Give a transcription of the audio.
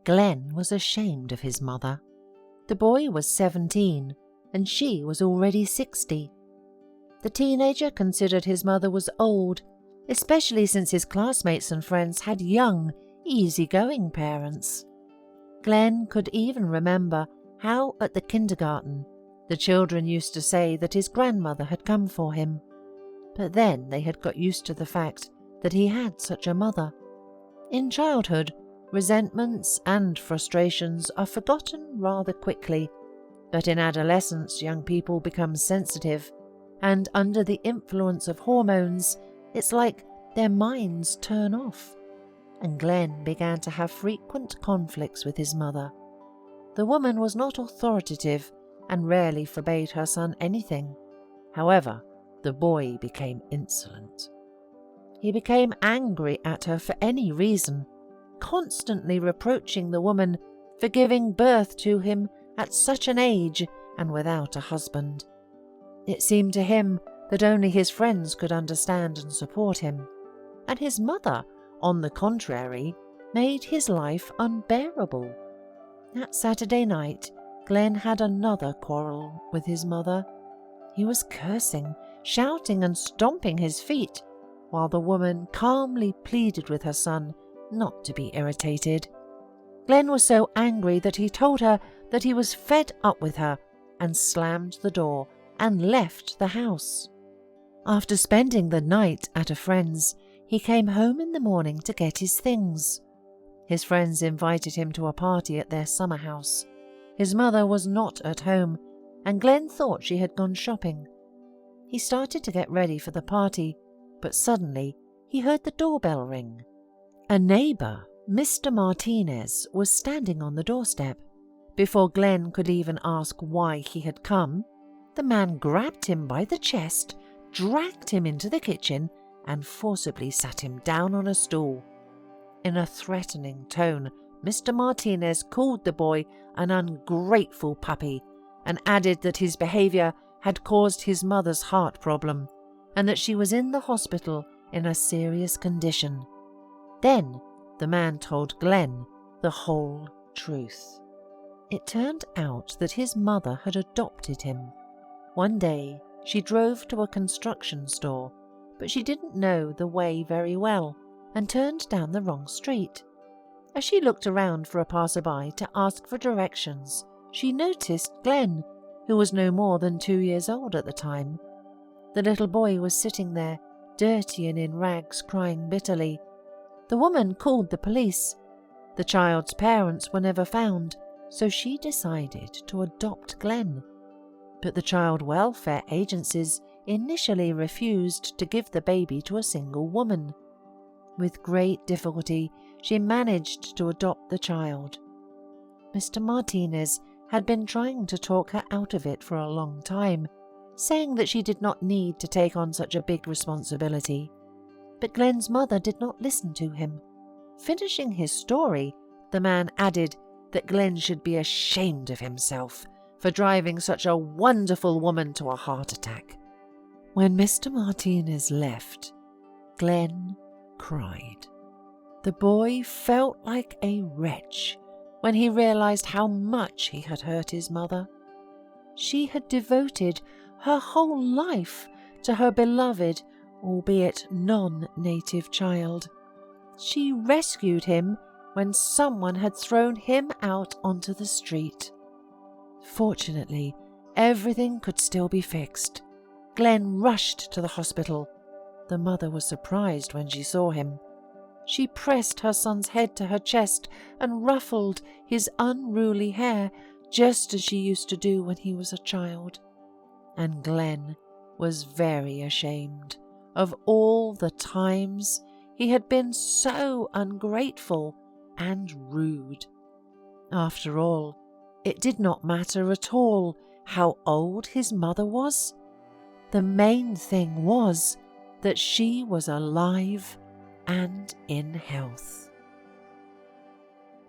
Glenn was ashamed of his mother. The boy was 17 and she was already 60. The teenager considered his mother was old, especially since his classmates and friends had young, easygoing parents. Glenn could even remember how at the kindergarten the children used to say that his grandmother had come for him. But then they had got used to the fact that he had such a mother. In childhood, resentments and frustrations are forgotten rather quickly, but in adolescence young people become sensitive, and under the influence of hormones, it's like their minds turn off. And Glenn began to have frequent conflicts with his mother. The woman was not authoritative and rarely forbade her son anything. However, the boy became insolent. He became angry at her for any reason, constantly reproaching the woman for giving birth to him at such an age and without a husband. It seemed to him that only his friends could understand and support him, and his mother, on the contrary, made his life unbearable. That Saturday night, Glenn had another quarrel with his mother. He was cursing, shouting and stomping his feet, while the woman calmly pleaded with her son not to be irritated. Glenn was so angry that he told her that he was fed up with her and slammed the door and left the house. After spending the night at a friend's, he came home in the morning to get his things. His friends invited him to a party at their summer house. His mother was not at home, and Glenn thought she had gone shopping. He started to get ready for the party, but suddenly he heard the doorbell ring. A neighbour, Mr. Martinez, was standing on the doorstep. Before Glenn could even ask why he had come, the man grabbed him by the chest, dragged him into the kitchen, and forcibly sat him down on a stool. In a threatening tone, Mr. Martinez called the boy an ungrateful puppy and added that his behaviour had caused his mother's heart problem and that she was in the hospital in a serious condition. Then the man told Glenn the whole truth. It turned out that his mother had adopted him. One day she drove to a construction store, but she didn't know the way very well and turned down the wrong street. As she looked around for a passerby to ask for directions, she noticed Glenn, who was no more than 2 years old at the time. The little boy was sitting there, dirty and in rags, crying bitterly. The woman called the police. The child's parents were never found, so she decided to adopt Glenn. But the child welfare agencies initially refused to give the baby to a single woman. With great difficulty, she managed to adopt the child. Mr. Martinez had been trying to talk her out of it for a long time, saying that she did not need to take on such a big responsibility. But Glenn's mother did not listen to him. Finishing his story, the man added that Glenn should be ashamed of himself for driving such a wonderful woman to a heart attack. When Mr. Martinez left, Glenn cried. The boy felt like a wretch when he realized how much he had hurt his mother. She had devoted her whole life to her beloved, albeit non-native child. She rescued him when someone had thrown him out onto the street. Fortunately, everything could still be fixed. Glenn rushed to the hospital. The mother was surprised when she saw him. She pressed her son's head to her chest and ruffled his unruly hair just as she used to do when he was a child. And Glenn was very ashamed of all the times he had been so ungrateful and rude. After all, it did not matter at all how old his mother was. The main thing was that she was alive and in health.